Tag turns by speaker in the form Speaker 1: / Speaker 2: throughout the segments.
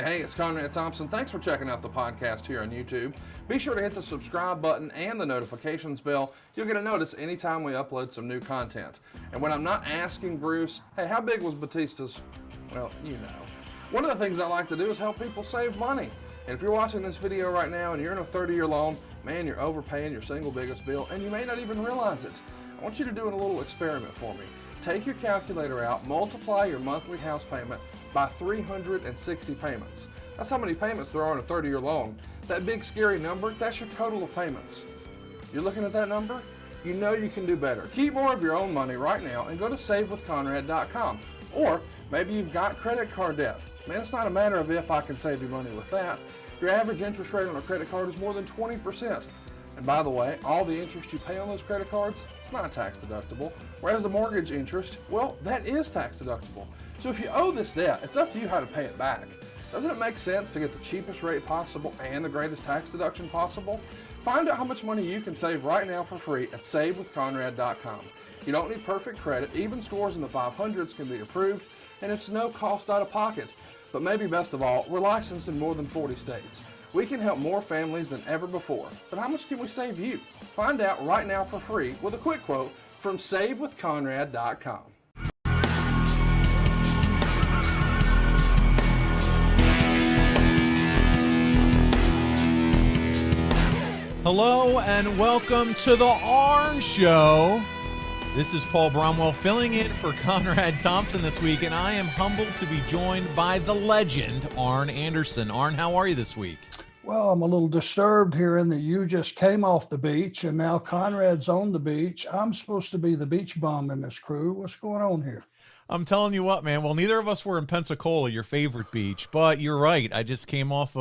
Speaker 1: Hey, it's Conrad Thompson. Thanks for checking out the podcast here on YouTube. Be sure to hit the subscribe button and the notifications bell. You'll get a notice anytime we upload some new content. And when I'm not asking Bruce, hey, how big was Batista's? Well, you know. One of the things I like to do is help people save money. And if you're watching this video right now and you're in a 30-year loan, man, you're overpaying your single biggest bill and you may not even realize it. I want you to do a little experiment for me. Take your calculator out, multiply your monthly house payment by 360 payments. That's how many payments there are on a 30-year loan. That big scary number, that's your total of payments. You're looking at that number? You know you can do better. Keep more of your own money right now and go to savewithconrad.com. Or maybe you've got credit card debt. Man, it's not a matter of if I can save you money with that. Your average interest rate on a credit card is more than 20%. And by the way, all the interest you pay on those credit cards, it's not tax deductible. Whereas the mortgage interest, well, that is tax deductible. So if you owe this debt, it's up to you how to pay it back. Doesn't it make sense to get the cheapest rate possible and the greatest tax deduction possible? Find out how much money you can save right now for free at savewithconrad.com. You don't need perfect credit. Even scores in the 500s can be approved, and it's no cost out of pocket. But maybe best of all, we're licensed in more than 40 states. We can help more families than ever before. But how much can we save you? Find out right now for free with a quick quote from savewithconrad.com.
Speaker 2: Hello and welcome to the Arn Show. This is Paul Bromwell filling in for Conrad Thompson this week, and I am humbled to be joined by the legend, Arn Anderson. Arn, how are you this week?
Speaker 3: Well, I'm a little disturbed hearing that you just came off the beach and now Conrad's on the beach. I'm supposed to be the beach bum in this crew. What's going on here?
Speaker 2: I'm telling you what, man. Well, neither of us were in Pensacola, your favorite beach, but you're right. I just came off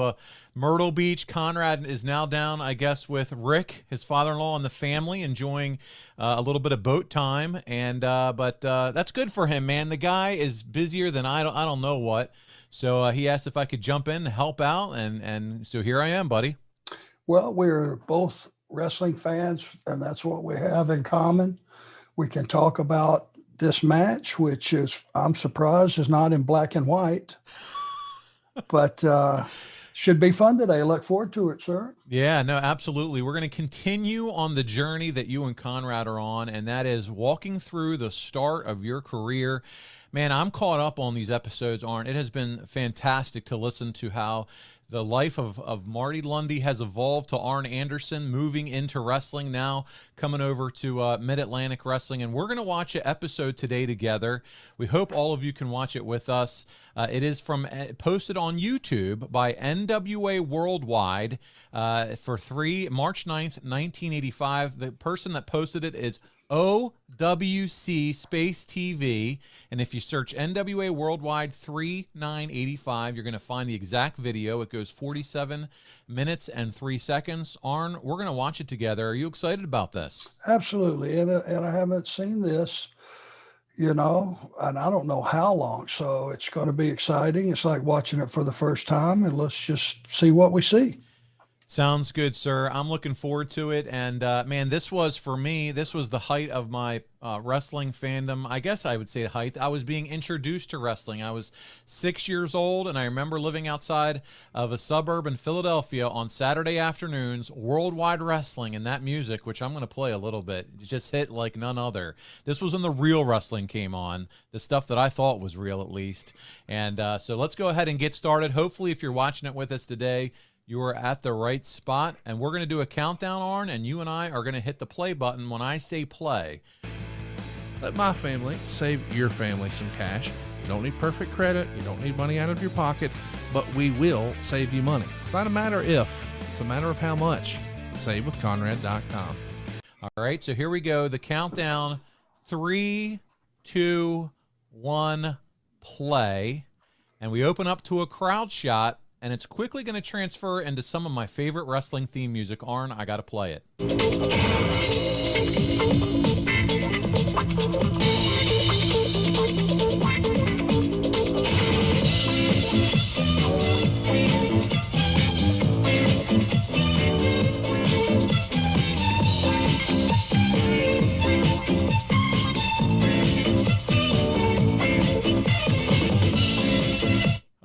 Speaker 2: Myrtle Beach. Conrad is now down, I guess, with Rick, his father-in-law, and the family, enjoying a little bit of boat time. And but that's good for him, man. The guy is busier than I don't know what. So he asked if I could jump in to help out, and so here I am, buddy.
Speaker 3: Well, we're both wrestling fans, and that's what we have in common. We can talk about this match, which is, I'm surprised, is not in black and white, but should be fun today. Look forward to it, sir.
Speaker 2: Yeah, no, absolutely. We're going to continue on the journey that you and Conrad are on, and that is walking through the start of your career. Man, I'm caught up on these episodes, Arn. It has been fantastic to listen to how the life of Marty Lundy has evolved to Arn Anderson, moving into wrestling now, coming over to Mid-Atlantic Wrestling. And we're going to watch an episode today together. We hope all of you can watch it with us. It is posted on YouTube by NWA World Wide for March 9th, 1985. The person that posted it is OWC Space TV, and if you search NWA Worldwide 3985, you're going to find the exact video. It goes 47 minutes and 3 seconds. Arn, we're going to watch it together. Are you excited about this?
Speaker 3: Absolutely, and I haven't seen this, and I don't know how long, so it's going to be exciting. It's like watching it for the first time, and let's just see what we see.
Speaker 2: Sounds good, sir. I'm looking forward to it. And, man, this was, for me, this was the height of my wrestling fandom. I guess I would say height. I was being introduced to wrestling. I was 6 years old, and I remember living outside of a suburb in Philadelphia on Saturday afternoons, Worldwide Wrestling, and that music, which I'm going to play a little bit, just hit like none other. This was when the real wrestling came on, the stuff that I thought was real, at least. And so let's go ahead and get started. Hopefully, if you're watching it with us today, you are at the right spot, and we're going to do a countdown, Arn, and you and I are going to hit the play button when I say play.
Speaker 1: Let my family save your family some cash. You don't need perfect credit. You don't need money out of your pocket, but we will save you money. It's not a matter if, it's a matter of how much. SaveWithConrad.com.
Speaker 2: All right, so here we go. The countdown, 3, 2, 1, play. And we open up to a crowd shot, and it's quickly going to transfer into some of my favorite wrestling theme music. Arn, I got to play it.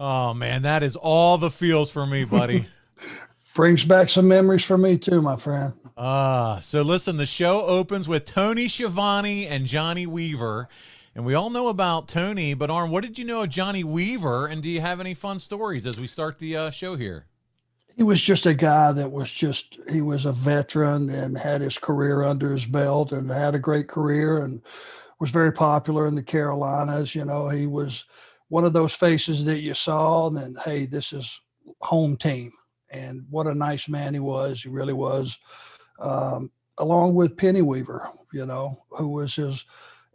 Speaker 2: Oh, man, Man, that is all the feels for me, buddy.
Speaker 3: Brings back some memories for me too, my friend.
Speaker 2: So listen, the show opens with Tony Schiavone and Johnny Weaver. And we all know about Tony, but Arn, what did you know of Johnny Weaver? And do you have any fun stories as we start the show here?
Speaker 3: He was just a guy that he was a veteran and had his career under his belt and had a great career and was very popular in the Carolinas. You know, he was one of those faces that you saw and then, hey, this is home team. And what a nice man he was. He really was. Along with Penny Weaver, you know, who was his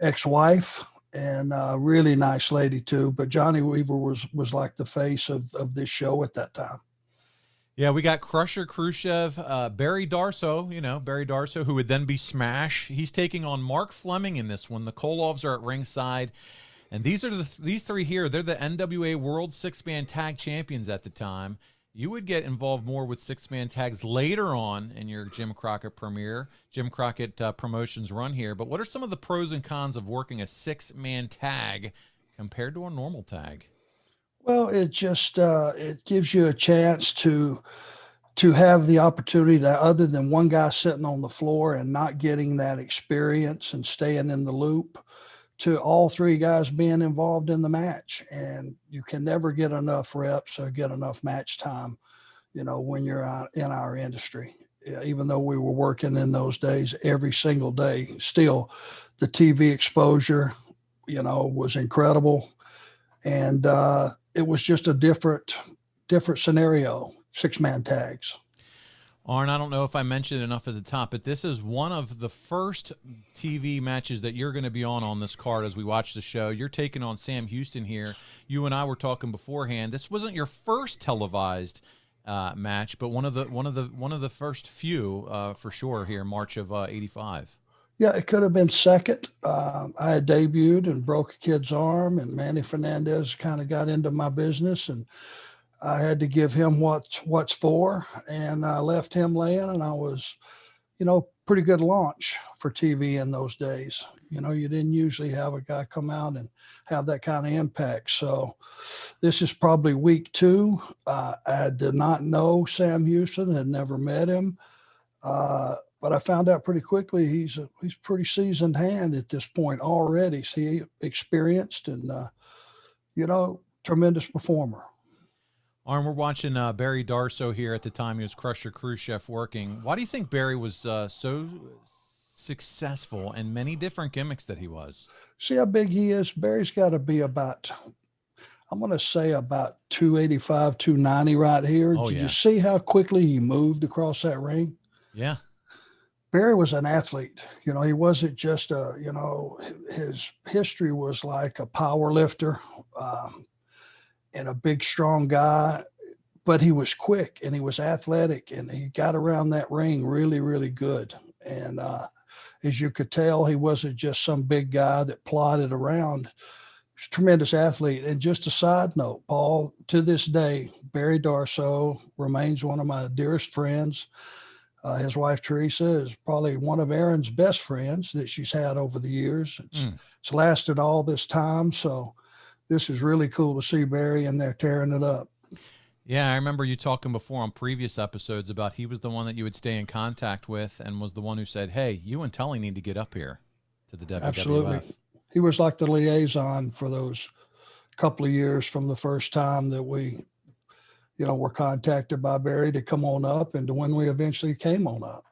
Speaker 3: ex-wife and a really nice lady too. But Johnny Weaver was like the face of this show at that time.
Speaker 2: Yeah, we got Crusher Khrushchev, Barry Darso, who would then be Smash. He's taking on Mark Fleming in this one. The Kolovs are at ringside. And these three here, they're the NWA World Six-Man Tag Champions at the time. You would get involved more with six-man tags later on in your Jim Crockett premiere, Jim Crockett Promotions run here. But what are some of the pros and cons of working a six-man tag compared to a normal tag?
Speaker 3: Well, it just it gives you a chance to have the opportunity to, other than one guy sitting on the floor and not getting that experience and staying in the loop, to all three guys being involved in the match. And you can never get enough reps or get enough match time, you know, when you're out in our industry. Even though we were working in those days every single day, still the TV exposure, you know, was incredible. And it was just a different scenario, six-man tags.
Speaker 2: Arn, I don't know if I mentioned enough at the top, but this is one of the first TV matches that you're going to be on this card as we watch the show. You're taking on Sam Houston here. You and I were talking beforehand. This wasn't your first televised match, but one of the first few for sure here, March of '85.
Speaker 3: Yeah, it could have been second. I had debuted and broke a kid's arm, and Manny Fernandez kind of got into my business, and I had to give him what's for, and I left him laying, and I was, you know, pretty good launch for TV in those days. You know, you didn't usually have a guy come out and have that kind of impact. So this is probably week 2. I did not know Sam Houston, had never met him. But I found out pretty quickly he's pretty seasoned hand at this point already. So he experienced and, you know, tremendous performer.
Speaker 2: Arn, we're watching Barry Darso here at the time he was Crusher Khrushchev working. Why do you think Barry was so successful in many different gimmicks that he was?
Speaker 3: See how big he is? Barry's got to be about, I'm going to say about 285, 290 right here.
Speaker 2: Oh,
Speaker 3: Did
Speaker 2: yeah.
Speaker 3: you see how quickly he moved across that ring?
Speaker 2: Yeah.
Speaker 3: Barry was an athlete. You know, he wasn't just you know, his history was like a power lifter and a big, strong guy, but he was quick and he was athletic and he got around that ring really, really good. And as you could tell, he wasn't just some big guy that plodded around. He's a tremendous athlete. And just a side note, Paul, to this day, Barry Darso remains one of my dearest friends. His wife, Teresa, is probably one of Erin's best friends that she's had over the years. It's lasted all this time. So this is really cool to see Barry in there tearing it up.
Speaker 2: Yeah, I remember you talking before on previous episodes about he was the one that you would stay in contact with and was the one who said, hey, you and Telly need to get up here to the WWF.
Speaker 3: Absolutely. He was like the liaison for those couple of years from the first time that we, you know, were contacted by Barry to come on up and to when we eventually came on up.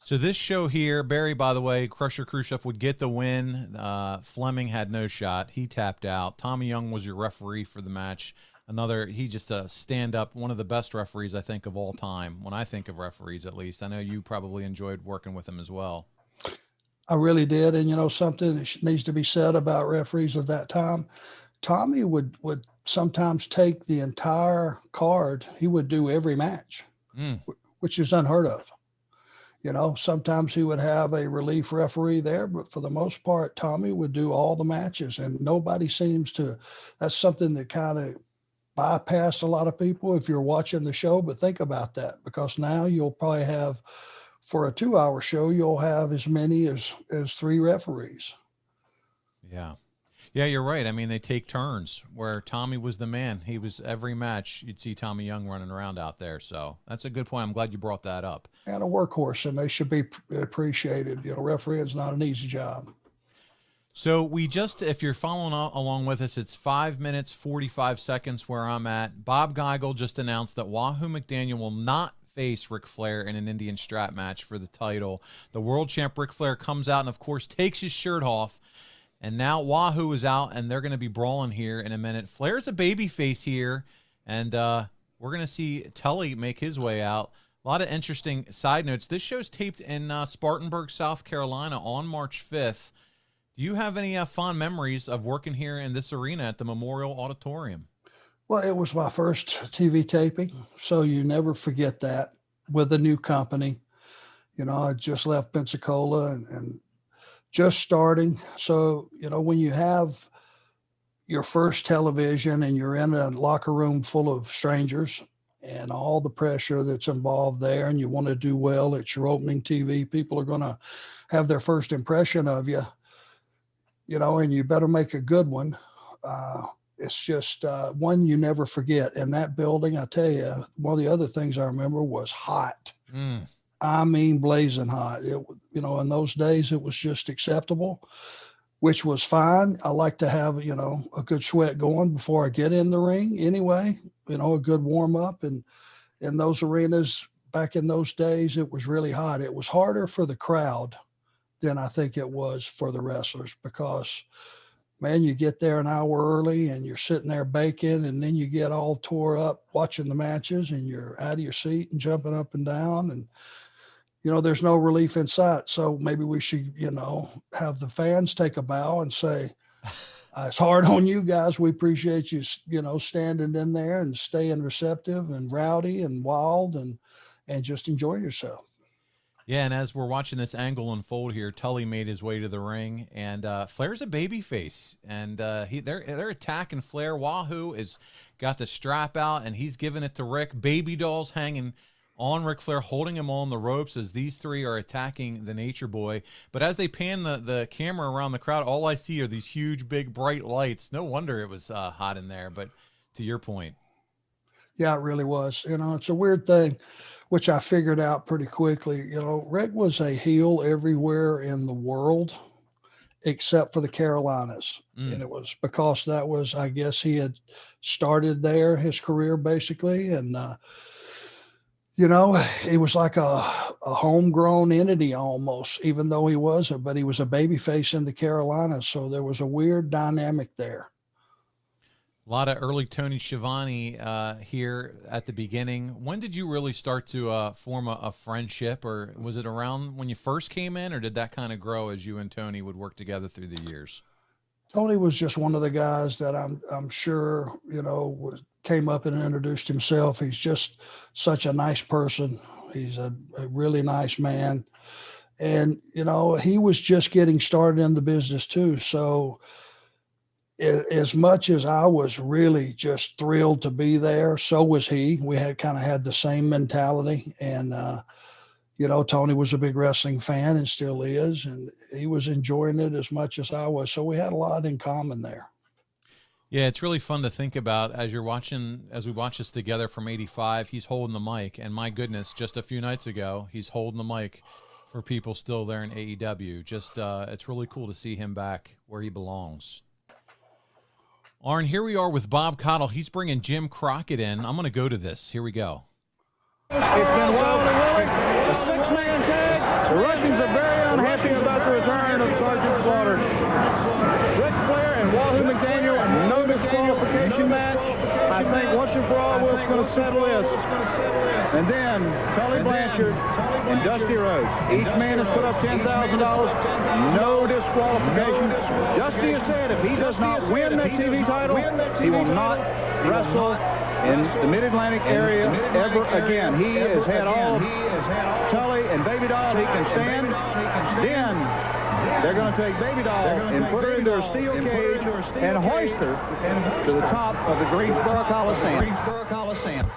Speaker 2: So this show here, Barry, by the way, Crusher Khrushchev would get the win. Fleming had no shot. He tapped out. Tommy Young was your referee for the match. He just a stand-up, one of the best referees, I think, of all time. When I think of referees, at least. I know you probably enjoyed working with him as well.
Speaker 3: I really did. And, you know, something that needs to be said about referees of that time, Tommy would sometimes take the entire card. He would do every match, which is unheard of. You know, sometimes he would have a relief referee there, but for the most part, Tommy would do all the matches, and nobody seems to. That's something that kind of bypassed a lot of people if you're watching the show. But think about that, because now you'll probably have, for a 2-hour show, you'll have as many as 3 referees.
Speaker 2: Yeah. Yeah, you're right. I mean, they take turns where Tommy was the man. He was every match. You'd see Tommy Young running around out there. So that's a good point. I'm glad you brought that up.
Speaker 3: And a workhorse, and they should be appreciated. You know, refereeing's not an easy job.
Speaker 2: So we just, if you're following along with us, it's 5 minutes, 45 seconds where I'm at. Bob Geigel just announced that Wahoo McDaniel will not face Ric Flair in an Indian strap match for the title. The world champ Ric Flair comes out and, of course, takes his shirt off. And now Wahoo is out, and they're going to be brawling here in a minute. Flair's a babyface here, and we're going to see Telly make his way out. A lot of interesting side notes. This show's taped in Spartanburg, South Carolina on March 5th. Do you have any fond memories of working here in this arena at the Memorial Auditorium?
Speaker 3: Well, it was my first TV taping, so you never forget that with a new company. You know, I just left Pensacola and just starting. So, you know, when you have your first television and you're in a locker room full of strangers and all the pressure that's involved there, and you want to do well, it's your opening TV, people are going to have their first impression of you. You know, and you better make a good one. It's just one you never forget. And that building, I tell you, one of the other things I remember was hot. I mean, blazing hot. It, you know, in those days, it was just acceptable, which was fine. I like to have, you know, a good sweat going before I get in the ring anyway, you know, a good warm up. And in those arenas back in those days, it was really hot. It was harder for the crowd than I think it was for the wrestlers, because, man, you get there an hour early and you're sitting there baking, and then you get all tore up watching the matches, and you're out of your seat and jumping up and down, and, you know, there's no relief in sight. So maybe we should, you know, have the fans take a bow and say, it's hard on you guys. We appreciate you, you know, standing in there and staying receptive and rowdy and wild and just enjoy yourself.
Speaker 2: Yeah, and as we're watching this angle unfold here, Tully made his way to the ring, and Flair's a babyface, and they're attacking Flair. Wahoo is got the strap out, and he's giving it to Rick. Baby dolls hanging on Ric Flair, holding him on the ropes as these three are attacking the Nature Boy. But as they pan the camera around the crowd, all I see are these huge, big, bright lights. No wonder it was hot in there. But to your point,
Speaker 3: yeah, it really was. You know, it's a weird thing, which I figured out pretty quickly. You know, Rick was a heel everywhere in the world except for the Carolinas. And it was because that was, I guess, he had started there, his career basically. And, you know, he was like a homegrown entity almost, even though he wasn't, but he was a babyface in the Carolinas. So there was a weird dynamic there.
Speaker 2: A lot of early Tony Schiavone here at the beginning. When did you really start to form a friendship, or was it around when you first came in, or did that kind of grow as you and Tony would work together through the years?
Speaker 3: Tony was just one of the guys that I'm sure, you know, came up and introduced himself. He's just such a nice person. He's a really nice man. And, you know, he was just getting started in the business too. So as much as I was really just thrilled to be there, so was he. We had kind of had the same mentality. And, you know, Tony was a big wrestling fan and still is, and he was enjoying it as much as I was. So we had a lot in common there.
Speaker 2: Yeah, it's really fun to think about as we watch this together from '85. He's holding the mic, and my goodness, just a few nights ago, he's holding the mic for people still there in AEW. Just it's really cool to see him back where he belongs. Arn, here we are with Bob Caudle. He's bringing Jim Crockett in. I'm going to go to this. Here we go.
Speaker 4: It's been welcome. A six-man tag. The Russians are very unhappy about the return of Sergeant Slaughter. Ric Flair and Wahoo McDaniel, no disqualification match. I think once and for all, we're going to settle this. And then Telly Blanchard and Dusty Rhodes. Each man has put up $10,000. No disqualification. Dusty has said if he does not win that TV title, he will not wrestle in the Mid-Atlantic area ever again. He has had all Tully and Baby Doll he can stand. Then they're going to take Baby Doll and put her into a steel cage and hoist her to the top of the Greensboro Coliseum.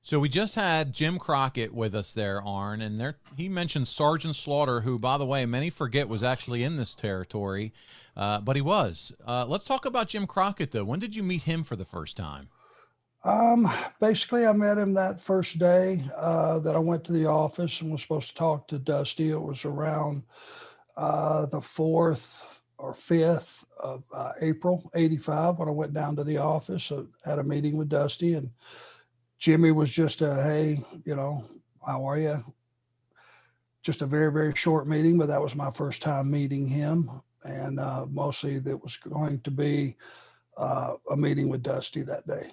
Speaker 2: So we just had Jim Crockett with us there, Arn, and he mentioned Sergeant Slaughter, who, by the way, many forget was actually in this territory, but he was. Let's talk about Jim Crockett, though. When did you meet him for the first time?
Speaker 3: Basically, I met him that first day that I went to the office and was supposed to talk to Dusty. It was around the 4th or 5th of April, 85, when I went down to the office. I had a meeting with Dusty, and Jimmy was just hey, how are you? Just a very, very short meeting, but that was my first time meeting him. And mostly that was going to be a meeting with Dusty that day.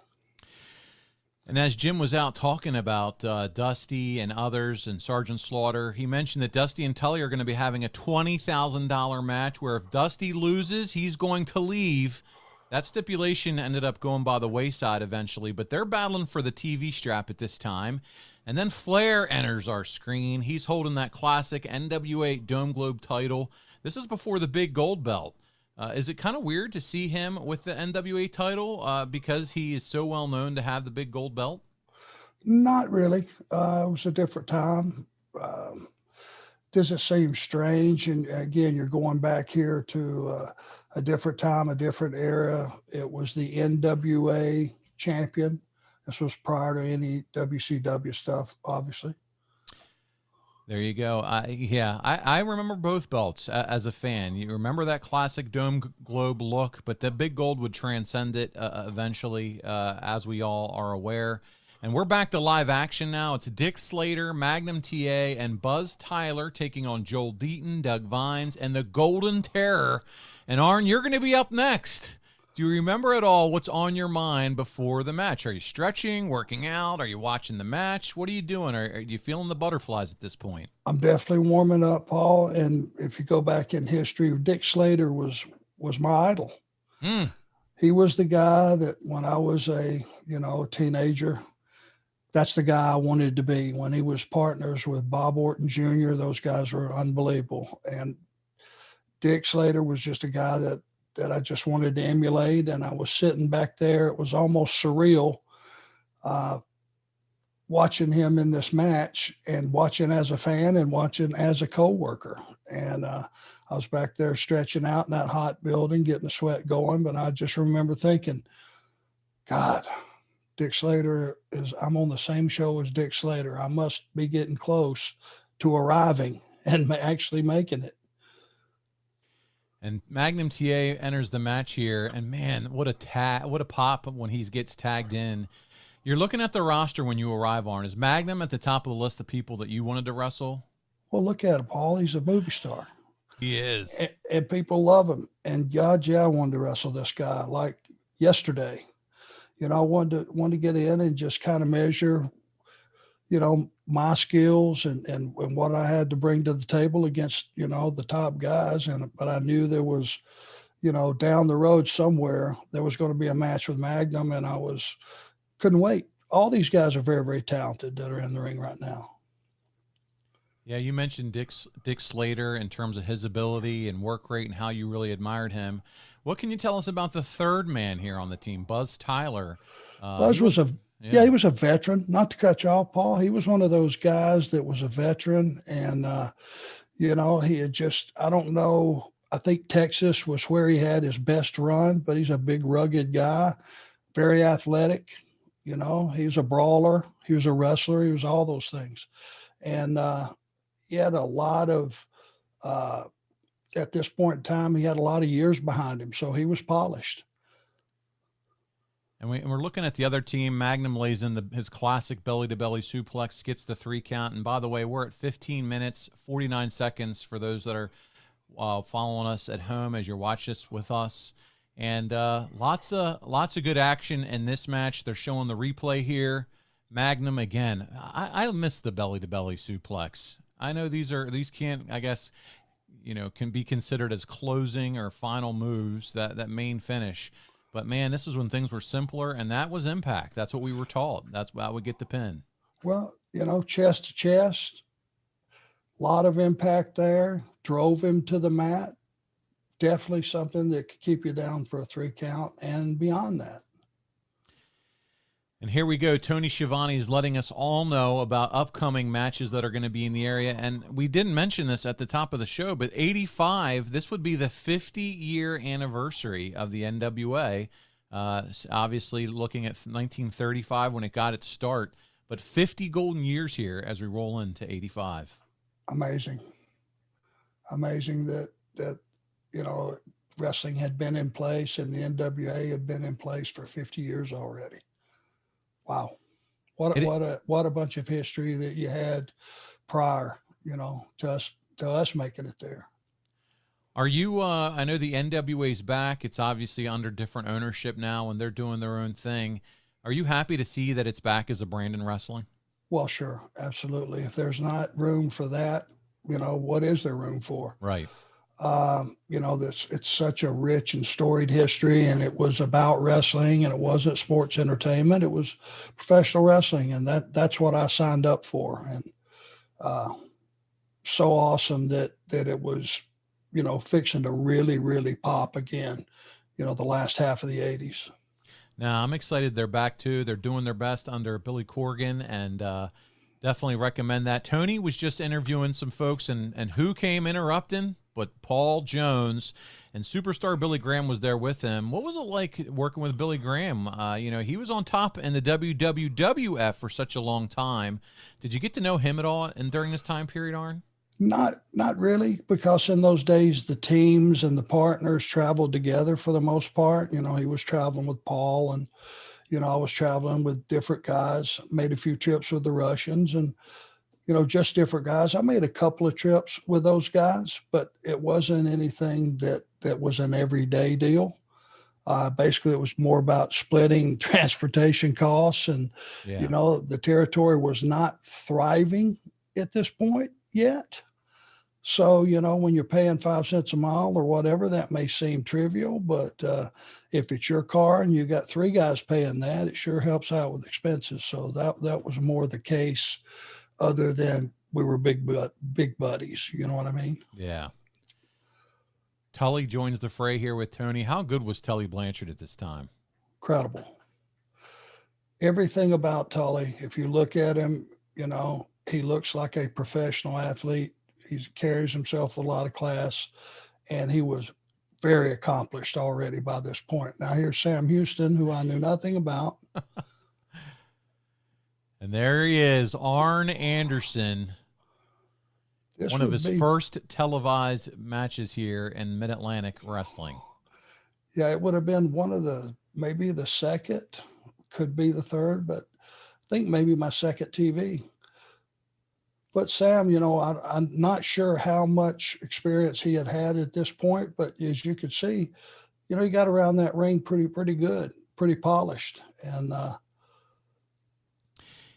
Speaker 2: And as Jim was out talking about Dusty and others and Sergeant Slaughter, he mentioned that Dusty and Telly are going to be having a $20,000 match where if Dusty loses, he's going to leave. That stipulation ended up going by the wayside eventually, but they're battling for the TV strap at this time. And then Flair enters our screen. He's holding that classic NWA Dome Globe title. This is before the big gold belt. Is it kind of weird to see him with the NWA title because he is so well known to have the big gold belt?
Speaker 3: Not really. It was a different time. Does it seem strange? And again, you're going back here to a different time, a different era. It was the NWA champion. This was prior to any WCW stuff, obviously.
Speaker 2: There you go. I remember both belts as a fan. You remember that classic Dome Globe look, but the big gold would transcend it eventually, as we all are aware. And we're back to live action now. It's Dick Slater, Magnum TA, and Buzz Tyler taking on Joel Deaton, Doug Vines, and the Golden Terror. And Arn, you're going to be up next. Do you remember at all what's on your mind before the match? Are you stretching, working out? Are you watching the match? What are you doing? Are you feeling the butterflies at this point?
Speaker 3: I'm definitely warming up, Paul. And if you go back in history, Dick Slater was my idol. He was the guy that when I was a teenager, that's the guy I wanted to be. When he was partners with Bob Orton Jr., those guys were unbelievable. And Dick Slater was just a guy that I just wanted to emulate. And I was sitting back there. It was almost surreal watching him in this match and watching as a fan and watching as a coworker. And I was back there stretching out in that hot building, getting the sweat going. But I just remember thinking, God, Dick Slater I'm on the same show as Dick Slater. I must be getting close to arriving and actually making it.
Speaker 2: And Magnum TA enters the match here, and man, what a pop when he gets tagged in. You're looking at the roster when you arrive, Arn. Is Magnum at the top of the list of people that you wanted to wrestle?
Speaker 3: Well, look at him, Paul. He's a movie star.
Speaker 2: He is.
Speaker 3: And people love him. And God, I wanted to wrestle this guy like yesterday. I wanted to get in and just kind of measure, my skills and what I had to bring to the table against, the top guys. But I knew there was, down the road somewhere, there was going to be a match with Magnum, and couldn't wait. All these guys are very, very talented that are in the ring right now.
Speaker 2: Yeah, you mentioned Dick Slater in terms of his ability and work rate and how you really admired him. What can you tell us about the third man here on the team, Buzz Tyler?
Speaker 3: Buzz was he was a veteran. Not to cut you off, Paul. He was one of those guys that was a veteran, and he had I don't know. I think Texas was where he had his best run, but he's a big, rugged guy, very athletic. He was a brawler. He was a wrestler. He was all those things, and he had a lot of. At this point in time, he had a lot of years behind him, so he was polished.
Speaker 2: And we're looking at the other team. Magnum lays in his classic belly-to-belly suplex, gets the 3 count. And by the way, we're at 15 minutes, 49 seconds for those that are following us at home as you watch this with us. And lots of good action in this match. They're showing the replay here. Magnum again. I miss the belly-to-belly suplex. I know these can't, I guess, can be considered as closing or final moves, that main finish. But, man, this is when things were simpler, and that was Impact. That's what we were taught. That's how we get the pin.
Speaker 3: Well, chest to chest, a lot of impact there, drove him to the mat. Definitely something that could keep you down for a 3 count and beyond that.
Speaker 2: And here we go. Tony Shavani is letting us all know about upcoming matches that are going to be in the area. And we didn't mention this at the top of the show, but 85, this would be the 50-year anniversary of the NWA. Obviously looking at 1935 when it got its start, but 50 golden years here as we roll into 85.
Speaker 3: Amazing that wrestling had been in place and the NWA had been in place for 50 years already. Wow. What a bunch of history that you had prior, to us making it there.
Speaker 2: Are you, I know the NWA's back. It's obviously under different ownership now and they're doing their own thing. Are you happy to see that it's back as a brand in wrestling?
Speaker 3: Well, sure. Absolutely. If there's not room for that, what is there room for?
Speaker 2: Right.
Speaker 3: It's such a rich and storied history, and it was about wrestling, and it wasn't sports entertainment. It was professional wrestling, and that's what I signed up for. And so awesome that it was, fixing to really, really pop again, the last half of the 80s.
Speaker 2: Now, I'm excited they're back too. They're doing their best under Billy Corgan, and definitely recommend that. Tony was just interviewing some folks, and who came interrupting but Paul Jones, and superstar Billy Graham was there with him. What was it like working with Billy Graham? He was on top in the WWF for such a long time. Did you get to know him at all and during this time period, Arn?
Speaker 3: Not really, because in those days, the teams and the partners traveled together for the most part. He was traveling with Paul, and, I was traveling with different guys, made a few trips with the Russians, and, just different guys. I made a couple of trips with those guys, but it wasn't anything that was an everyday deal. Basically, it was more about splitting transportation costs, and, the territory was not thriving at this point yet. So, when you're paying 5 cents a mile or whatever, that may seem trivial, but if it's your car and you got 3 guys paying that, it sure helps out with expenses. So that was more the case, other than we were big buddies. You know what I mean?
Speaker 2: Yeah. Tully joins the fray here with Tony. How good was Telly Blanchard at this time?
Speaker 3: Incredible. Everything about Tully, if you look at him, he looks like a professional athlete. He carries himself with a lot of class, and he was very accomplished already by this point. Now here's Sam Houston, who I knew nothing about.
Speaker 2: And there he is, Arn Anderson. One of his first televised matches here in Mid-Atlantic Wrestling.
Speaker 3: Yeah, it would have been maybe the second, could be the third, but I think maybe my second TV. But Sam, I'm not sure how much experience he had at this point, but as you could see, he got around that ring pretty good, pretty polished. And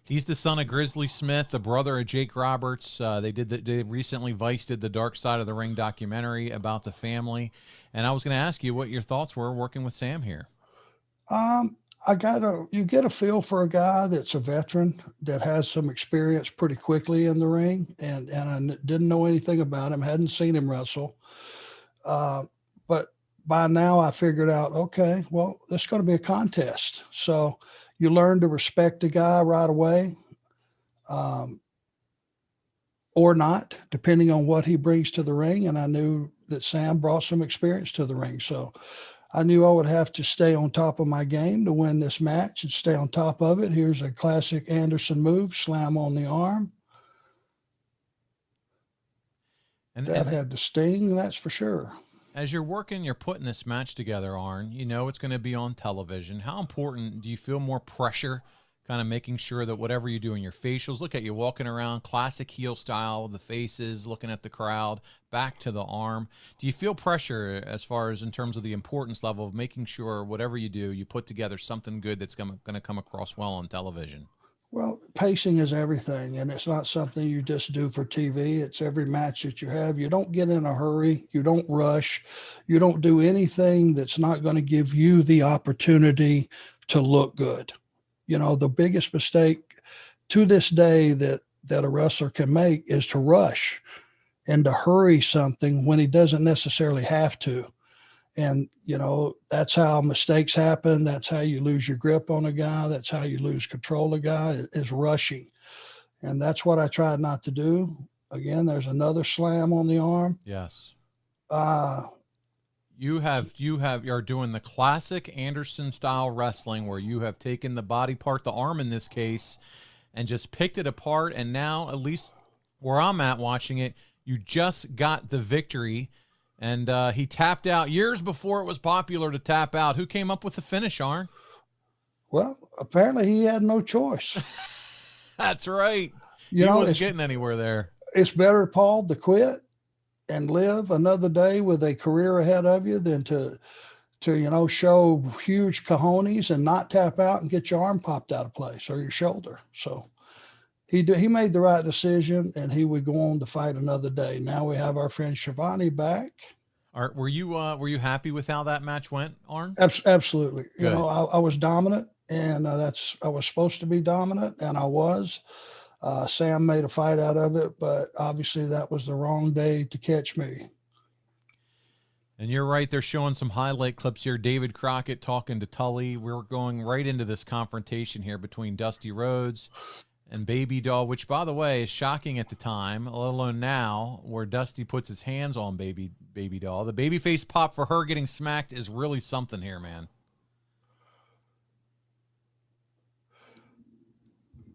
Speaker 2: he's the son of Grizzly Smith, the brother of Jake Roberts. They recently did the Dark Side of the Ring documentary about the family. And I was going to ask you what your thoughts were working with Sam here.
Speaker 3: You get a feel for a guy that's a veteran that has some experience pretty quickly in the ring. And I didn't know anything about him, hadn't seen him wrestle. But by now I figured out, okay, well, this is going to be a contest. So you learn to respect the guy right away, or not, depending on what he brings to the ring. And I knew that Sam brought some experience to the ring. So I knew I would have to stay on top of my game to win this match and stay on top of it. Here's a classic Anderson move, slam on the arm. And that had the sting, that's for sure.
Speaker 2: As you're putting this match together, Arn, it's going to be on television. How important do you feel more pressure, kind of making sure that whatever you do in your facials, look at you walking around, classic heel style, the faces, looking at the crowd, back to the arm. Do you feel pressure as far as in terms of the importance level of making sure whatever you do, you put together something good that's going to come across well on television?
Speaker 3: Well, pacing is everything, and it's not something you just do for TV. It's every match that you have. You don't get in a hurry. You don't rush. You don't do anything that's not going to give you the opportunity to look good. The biggest mistake to this day that a wrestler can make is to rush and to hurry something when he doesn't necessarily have to. And, that's how mistakes happen. That's how you lose your grip on a guy. That's how you lose control of a guy, is rushing. And that's what I tried not to do. Again, there's another slam on the arm.
Speaker 2: Yes.
Speaker 3: Uh,
Speaker 2: you're doing the classic Anderson style wrestling where you have taken the body part, the arm in this case, and just picked it apart. And now, at least where I'm at watching it, you just got the victory. And he tapped out years before it was popular to tap out. Who came up with the finish, Arn?
Speaker 3: Well, apparently he had no choice.
Speaker 2: That's right.
Speaker 3: He
Speaker 2: wasn't getting anywhere there.
Speaker 3: It's better, Paul, to quit and live another day with a career ahead of you than to show huge cojones and not tap out and get your arm popped out of place or your shoulder. So he made the right decision, and he would go on to fight another day. Now we have our friend Shavani back.
Speaker 2: Were you happy with how that match went, Arn?
Speaker 3: Absolutely.
Speaker 2: Good.
Speaker 3: I was dominant, and I was supposed to be dominant, and I was. Sam made a fight out of it, but obviously that was the wrong day to catch me.
Speaker 2: And you're right. They're showing some highlight clips here. David Crockett talking to Tully. We're going right into this confrontation here between Dusty Rhodes and Baby Doll, which, by the way, is shocking at the time, let alone now, where Dusty puts his hands on Baby Doll. The babyface pop for her getting smacked is really something here, man.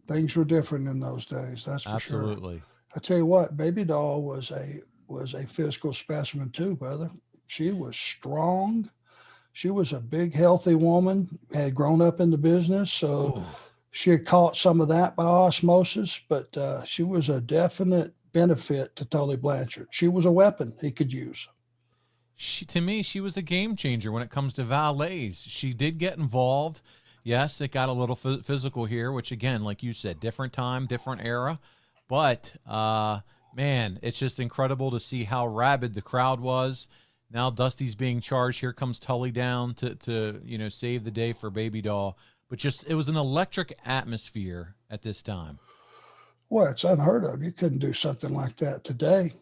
Speaker 3: Things were different in those days. That's for sure.
Speaker 2: Absolutely.
Speaker 3: I tell you what, Baby Doll was a physical specimen too, brother. She was strong. She was a big, healthy woman, had grown up in the business. So
Speaker 2: Ooh.
Speaker 3: She had caught some of that by osmosis, but she was a definite benefit to Telly Blanchard. She was a weapon he could use.
Speaker 2: To me, she was a game changer when it comes to valets. She did get involved. Yes, it got a little physical here, which, again, like you said, different time, different era. But, man, it's just incredible to see how rabid the crowd was. Now Dusty's being charged. Here comes Tully down to save the day for Baby Doll. But it was an electric atmosphere at this time.
Speaker 3: Well, it's unheard of. You couldn't do something like that today.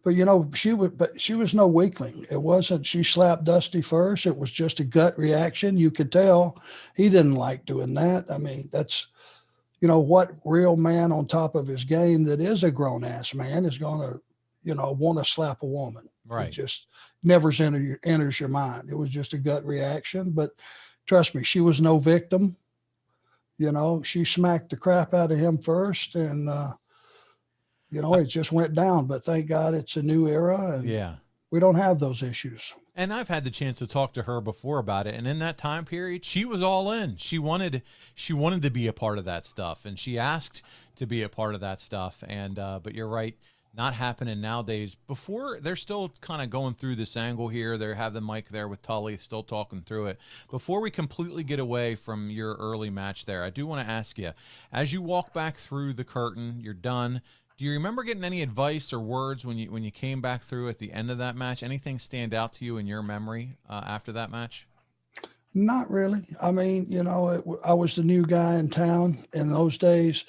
Speaker 3: But, she was no weakling. It wasn't, she slapped Dusty first. It was just a gut reaction. You could tell he didn't like doing that. I mean, that's, what real man on top of his game that is a grown ass man is going to, want to slap a woman.
Speaker 2: Right.
Speaker 3: It just never enters your mind. It was just a gut reaction. But trust me, she was no victim. She smacked the crap out of him first, and, it just went down. But thank God it's a new era, and we don't have those issues.
Speaker 2: And I've had the chance to talk to her before about it. And in that time period, she was all in. She wanted to be a part of that stuff, and she asked to be a part of that stuff. And but you're right. Not happening nowadays. Before, they're still kind of going through this angle here. They have the mic there with Tully, still talking through it. Before we completely get away from your early match there, I do want to ask you, as you walk back through the curtain, you're done. Do you remember getting any advice or words when you came back through at the end of that match? Anything stand out to you in your memory after that match?
Speaker 3: Not really. I mean, I was the new guy in town in those days.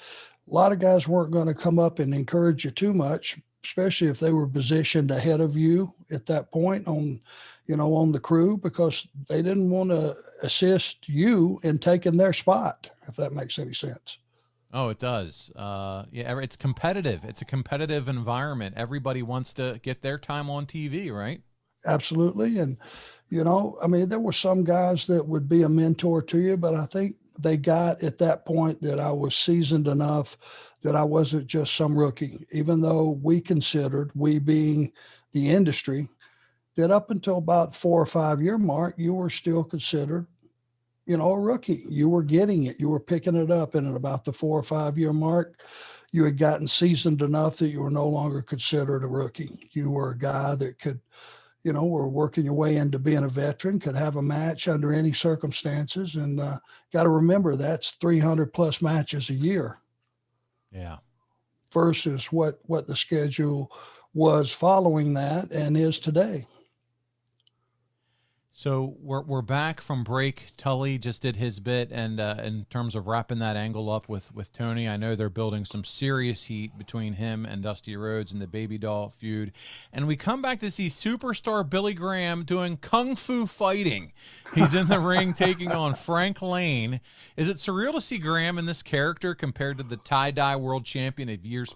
Speaker 3: A lot of guys weren't going to come up and encourage you too much, especially if they were positioned ahead of you at that point on the crew, because they didn't want to assist you in taking their spot, if that makes any sense.
Speaker 2: Oh, it does. It's competitive. It's a competitive environment. Everybody wants to get their time on TV, right?
Speaker 3: Absolutely. And, there were some guys that would be a mentor to you, but I think they got at that point that I was seasoned enough that I wasn't just some rookie, even though we being the industry, that up until about 4 or 5 year mark, you were still considered, a rookie. You were getting it. You were picking it up. And at about the 4 or 5 year mark, you had gotten seasoned enough that you were no longer considered a rookie. You were a guy that could, were working your way into being a veteran, could have a match under any circumstances. And got to remember, that's 300 plus matches a year.
Speaker 2: Yeah.
Speaker 3: Versus what the schedule was following that and is today.
Speaker 2: So we're back from break. Tully just did his bit, and in terms of wrapping that angle up with Tony, I know they're building some serious heat between him and Dusty Rhodes and the Baby Doll feud. And we come back to see superstar Billy Graham doing kung fu fighting. He's in the ring taking on Frank Lane. Is it surreal to see Graham in this character compared to the tie-dye world champion of years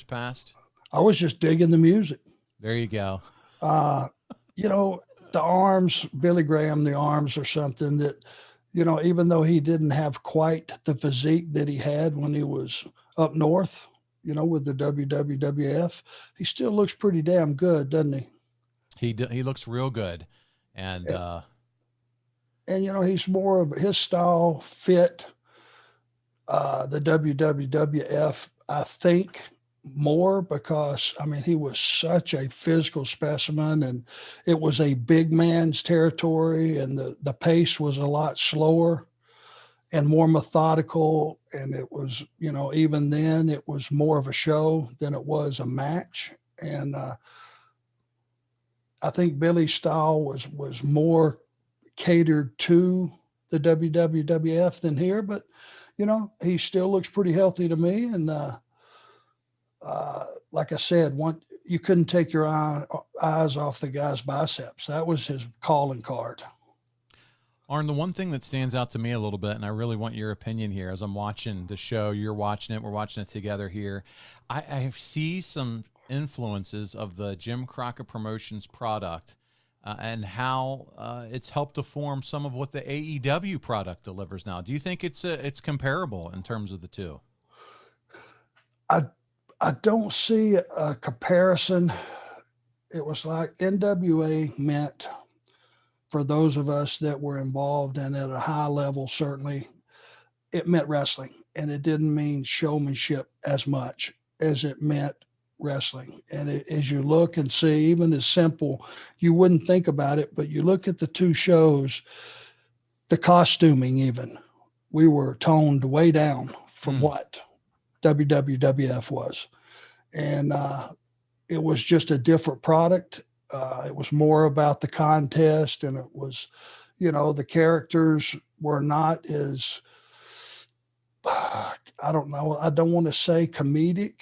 Speaker 2: past?
Speaker 3: I was just digging the music.
Speaker 2: There you go.
Speaker 3: You know, the arms, Billy Graham, the arms are something that, you know, even though he didn't have quite the physique that he had when he was up north, you know, with the WWF, he still looks pretty damn good, doesn't he?
Speaker 2: He looks real good. And
Speaker 3: you know, he's more of his style fit the WWF, I think, more because, I mean, he was such a physical specimen and it was a big man's territory, and the pace was a lot slower and more methodical. And it was, you know, even then it was more of a show than it was a match. And I think Billy's style was more catered to the WWF than here, but you know, he still looks pretty healthy to me. And like I said, you couldn't take your eyes off the guy's biceps. That was his calling card.
Speaker 2: Arn, the one thing that stands out to me a little bit, and I really want your opinion here as I'm watching the show, you're watching it, we're watching it together here. I see some influences of the Jim Crockett Promotions product and how it's helped to form some of what the AEW product delivers now. Do you think it's comparable in terms of the two?
Speaker 3: I don't see a comparison. It was like NWA meant, for those of us that were involved and at a high level, certainly, it meant wrestling. And it didn't mean showmanship as much as it meant wrestling. And as you look and see, even as simple, you wouldn't think about it, but you look at the two shows, the costuming even, we were toned way down from what WWF was. And it was just a different product. It was more about the contest, and it was, you know, the characters were not as, I don't know, I don't want to say comedic,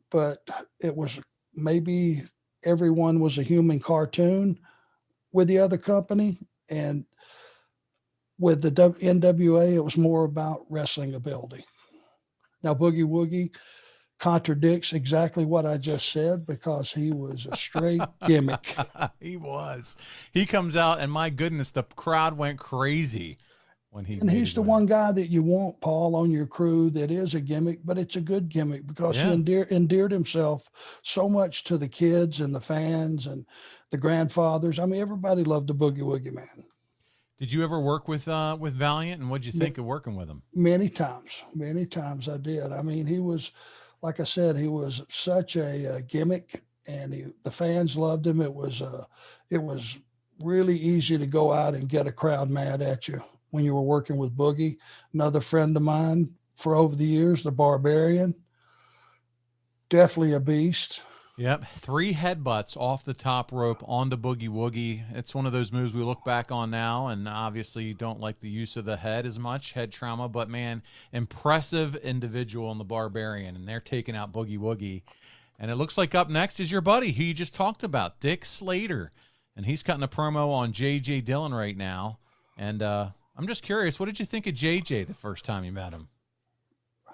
Speaker 3: but it was maybe everyone was a human cartoon with the other company. And with the NWA, it was more about wrestling ability. Now, Boogie Woogie contradicts exactly what I just said because he was a straight gimmick.
Speaker 2: He was. He comes out, and my goodness, the crowd went crazy when he.
Speaker 3: And he's the one guy that you want, Paul, on your crew that is a gimmick, but it's a good gimmick because he endeared himself so much to the kids and the fans and the grandfathers. I mean, everybody loved the Boogie Woogie Man.
Speaker 2: Did you ever work with Valiant, and what'd you think of working with him? Many times
Speaker 3: I did. I mean, he was, like I said, he was such a gimmick, and the fans loved him. It was really easy to go out and get a crowd mad at you when you were working with Boogie. Another friend of mine for over the years, the Barbarian, definitely a beast.
Speaker 2: Yep, 3 headbutts off the top rope onto Boogie Woogie. It's one of those moves we look back on now, and obviously don't like the use of the head as much, head trauma, but man, impressive individual in the Barbarian, and they're taking out Boogie Woogie. And it looks like up next is your buddy, who you just talked about, Dick Slater, and he's cutting a promo on J.J. Dillon right now. And I'm just curious, what did you think of J.J. the first time you met him?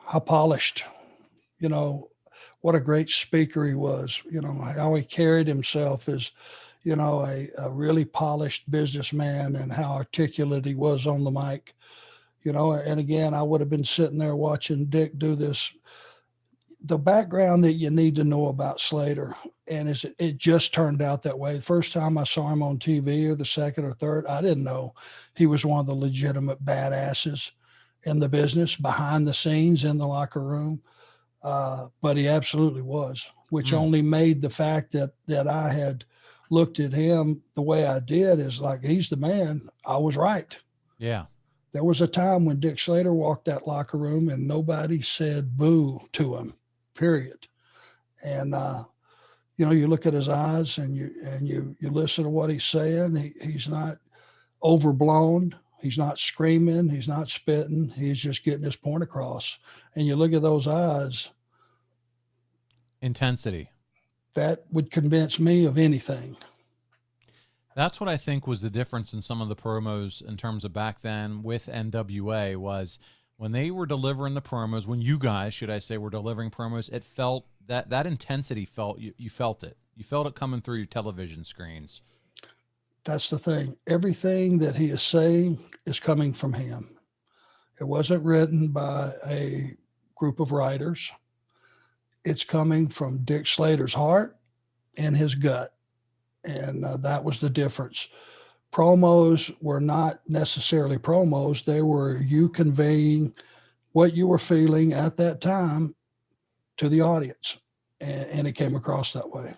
Speaker 3: How polished, you know, what a great speaker he was, you know, how he carried himself as, you know, a really polished businessman, and how articulate he was on the mic, you know. And again, I would have been sitting there watching Dick do this. The background that you need to know about Slater, and it just turned out that way. The first time I saw him on TV, or the second or third, I didn't know he was one of the legitimate badasses in the business, behind the scenes, in the locker room. But he absolutely was, which only made the fact that I had looked at him the way I did is like, he's the man. I was right.
Speaker 2: Yeah.
Speaker 3: There was a time when Dick Slater walked that locker room and nobody said boo to him, period. And, you know, you look at his eyes and you listen to what he's saying. He's not, overblown. He's not screaming. He's not spitting. He's just getting his point across. And you look at those eyes.
Speaker 2: Intensity.
Speaker 3: That would convince me of anything.
Speaker 2: That's what I think was the difference in some of the promos in terms of back then with NWA was when they were delivering the promos, when you guys, should I say, were delivering promos, it felt that intensity you felt it. You felt it coming through your television screens.
Speaker 3: That's the thing. Everything that he is saying is coming from him. It wasn't written by a group of writers. It's coming from Dick Slater's heart and his gut. And that was the difference. Promos were not necessarily promos. They were you conveying what you were feeling at that time to the audience. And it came across that way.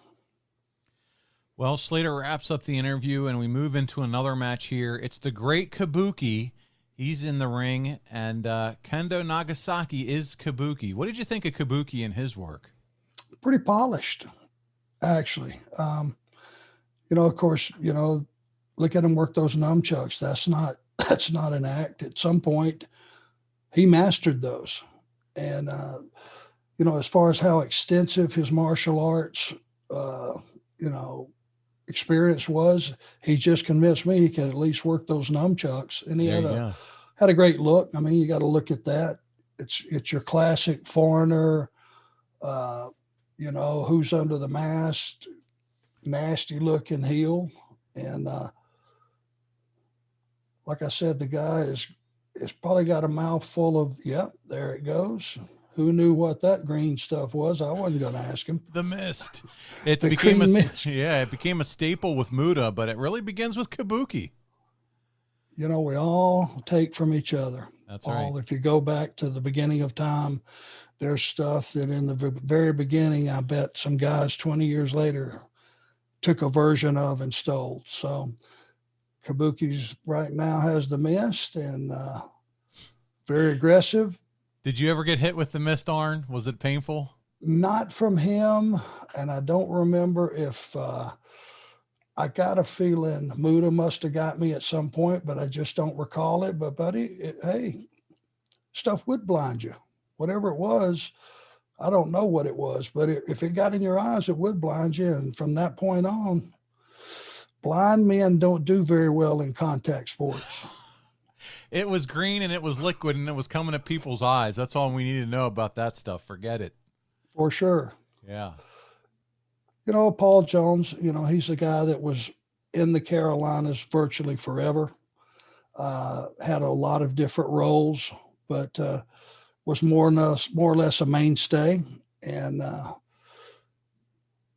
Speaker 2: Well, Slater wraps up the interview, and we move into another match here. It's the Great Kabuki. He's in the ring, and Kendo Nagasaki is Kabuki. What did you think of Kabuki and his work?
Speaker 3: Pretty polished, actually. Of course, look at him work those nunchucks. That's not an act. At some point, he mastered those. And, as far as how extensive his martial arts, experience was, he just convinced me he could at least work those nunchucks. And he had a great look. I mean, you got to look at that. It's your classic foreigner, who's under the mask, nasty looking heel. And like I said, the guy is probably got a mouthful of, yep, there it goes. Who knew what that green stuff was? I wasn't going to ask him.
Speaker 2: The mist. It became a staple with Muda, but it really begins with Kabuki.
Speaker 3: We all take from each other.
Speaker 2: That's right.
Speaker 3: If you go back to the beginning of time, there's stuff that in the very beginning, I bet some guys 20 years later took a version of and stole. So Kabuki's right now has the mist and very aggressive.
Speaker 2: Did you ever get hit with the mist, Arn? Was it painful?
Speaker 3: Not from him, and I don't remember if I got a feeling Muda must have got me at some point, but I just don't recall it. But, buddy, hey, stuff would blind you. Whatever it was, I don't know what it was, but if it got in your eyes, it would blind you. And from that point on, blind men don't do very well in contact sports.
Speaker 2: It was green and it was liquid and it was coming at people's eyes. That's all we need to know about that stuff. Forget it.
Speaker 3: For sure.
Speaker 2: Yeah.
Speaker 3: Paul Jones, he's a guy that was in the Carolinas virtually forever, had a lot of different roles, but was more or less a mainstay and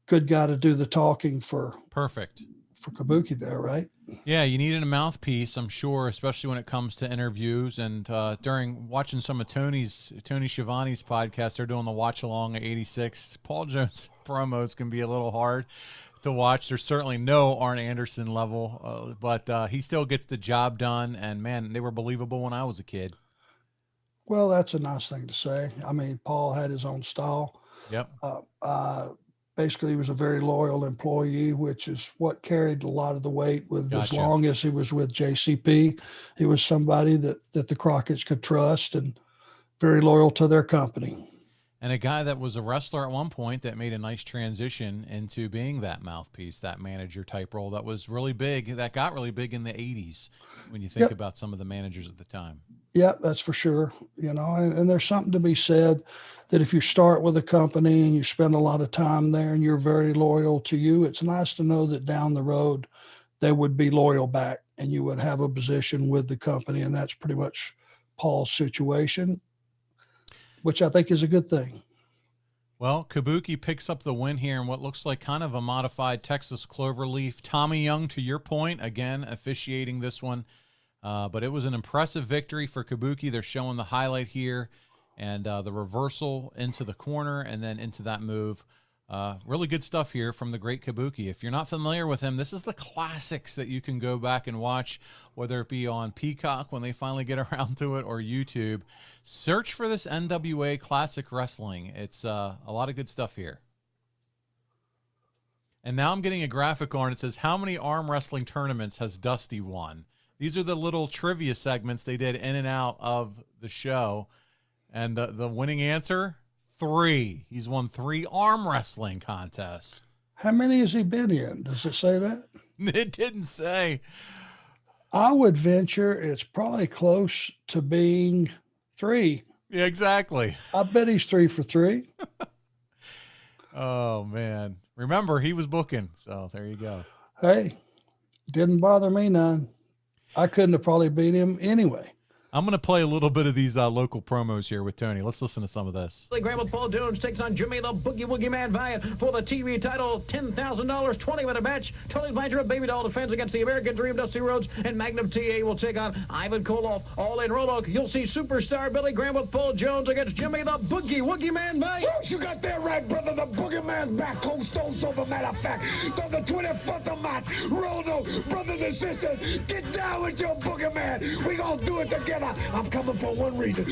Speaker 3: good guy to do the talking for.
Speaker 2: Perfect.
Speaker 3: For Kabuki there, right?
Speaker 2: Yeah, you needed a mouthpiece, I'm sure, especially when it comes to interviews. And during watching some of Tony Shavani's podcast, they're doing the watch along at 86. Paul Jones promos can be a little hard to watch. There's certainly no Arn Anderson level, but he still gets the job done. And man, they were believable when I was a kid.
Speaker 3: Well, that's a nice thing to say. I mean, Paul had his own style.
Speaker 2: Yep.
Speaker 3: Basically, he was a very loyal employee, which is what carried a lot of the weight with
Speaker 2: Gotcha.
Speaker 3: As long as he was with JCP. He was somebody that the Crockett's could trust and very loyal to their company.
Speaker 2: And a guy that was a wrestler at one point that made a nice transition into being that mouthpiece, that manager type role that was really big, that got really big in the 80s when you think about some of the managers at the time.
Speaker 3: Yeah, that's for sure. And there's something to be said that if you start with a company and you spend a lot of time there and you're very loyal to you, it's nice to know that down the road they would be loyal back and you would have a position with the company. And that's pretty much Paul's situation, which I think is a good thing.
Speaker 2: Well, Kabuki picks up the win here in what looks like kind of a modified Texas Cloverleaf. Tommy Young, to your point, again, officiating this one. But it was an impressive victory for Kabuki. They're showing the highlight here and the reversal into the corner and then into that move. Really good stuff here from the great Kabuki. If you're not familiar with him, this is the classics that you can go back and watch, whether it be on Peacock when they finally get around to it or YouTube. Search for this NWA Classic Wrestling. It's a lot of good stuff here. And now I'm getting a graphic on it. It says, how many arm wrestling tournaments has Dusty won? These are the little trivia segments they did in and out of the show. And the winning answer, 3. He's won 3 arm wrestling contests.
Speaker 3: How many has he been in? Does it say that?
Speaker 2: It didn't say.
Speaker 3: I would venture it's probably close to being 3.
Speaker 2: Yeah, exactly.
Speaker 3: I bet he's 3 for 3.
Speaker 2: Oh, man. Remember, he was booking. So there you go.
Speaker 3: Hey, didn't bother me none. I couldn't have probably beat him anyway.
Speaker 2: I'm going to play a little bit of these local promos here with Tony. Let's listen to some of this.
Speaker 5: Graham with Paul Jones takes on Jimmy the Boogie Woogie Man Valiant for the TV title, $10,000, 20-minute match. Telly Blanchard, Baby Doll defends against the American Dream, Dusty Rhodes, and Magnum TA will take on Ivan Koloff. All in Roanoke, you'll see superstar Billy Graham with Paul Jones against Jimmy the Boogie Woogie Man Valiant.
Speaker 6: Woo, you got that right, brother. The Boogie Man's back. Cold Stone Sober, matter of fact. So the 24th of March, Roanoke, brothers and sisters, get down with your Boogie Man. We gonna do it together. I'm coming for one reason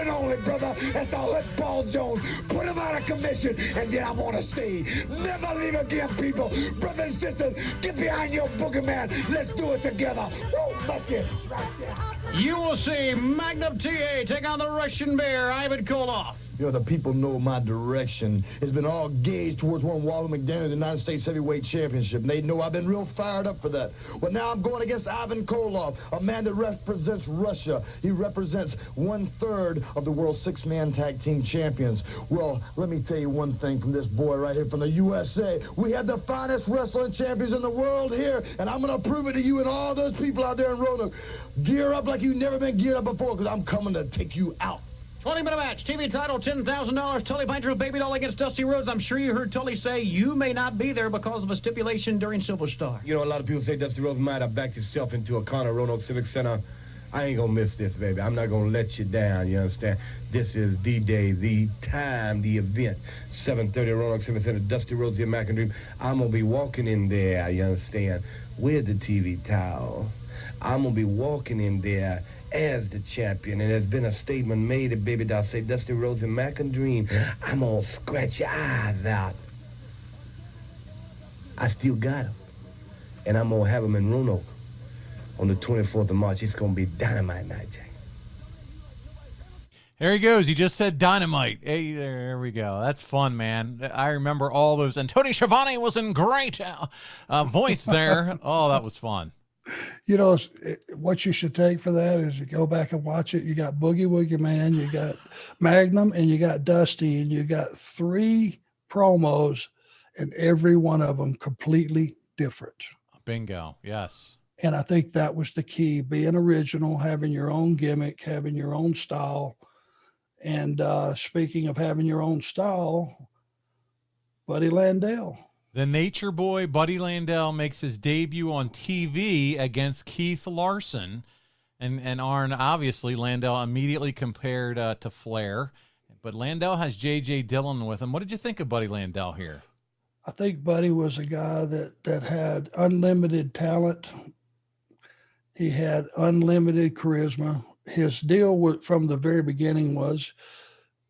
Speaker 6: only, brother. That's to let Paul Jones put him out of commission, and then I want to stay. Never leave again, people. Brothers and sisters, get behind your Boogie Man. Let's do it together. Woo, that's it. Right there.
Speaker 5: You will see Magnum TA take on the Russian Bear, Ivan Koloff.
Speaker 6: You know, the people know my direction. It's been all gauged towards one Wally McDaniel, the United States Heavyweight Championship. And they know I've been real fired up for that. Well, now I'm going against Ivan Koloff, a man that represents Russia. He represents 1/3 of the world 6-man tag team champions. Well, let me tell you one thing from this boy right here from the USA. We have the finest wrestling champions in the world here, and I'm going to prove it to you and all those people out there in Roanoke. Gear up like you've never been geared up before, because I'm coming to take you out.
Speaker 5: 20-minute match, TV title, $10,000. Tully Blanchard, Baby Doll against Dusty Rhodes. I'm sure you heard Tully say you may not be there because of a stipulation during Superstar.
Speaker 7: You know, a lot of people say Dusty Rhodes might have backed himself into a corner, Roanoke Civic Center. I ain't gonna miss this, baby. I'm not gonna let you down, you understand? This is the day, the time, the event. 7:30 Roanoke Civic Center, Dusty Rhodes, the American Dream. I'm gonna be walking in there, you understand, with the TV towel. I'm gonna be walking in there as the champion, and there's been a statement made that Baby Doll say Dusty Rhodes and American Dream. I'm gonna scratch your eyes out. I still got him, and I'm gonna have him in Roanoke on the 24th of March. It's gonna be dynamite night, Jack.
Speaker 2: There he goes. He just said dynamite. Hey, there we go. That's fun, man. I remember all those. And Tony Shavani was in great voice there. Oh, that was fun.
Speaker 3: You know, what you should take for that is you go back and watch it. You got Boogie Woogie Man, you got Magnum, and you got Dusty, and you got 3 promos, and every one of them completely different.
Speaker 2: Bingo. Yes.
Speaker 3: And I think that was the key, being original, having your own gimmick, having your own style. And speaking of having your own style, Buddy Landell.
Speaker 2: The Nature Boy, Buddy Landell, makes his debut on TV against Keith Larson. And Arn, obviously, Landell immediately compared to Flair. But Landell has J.J. Dillon with him. What did you think of Buddy Landell here?
Speaker 3: I think Buddy was a guy that had unlimited talent. He had unlimited charisma. His deal from the very beginning was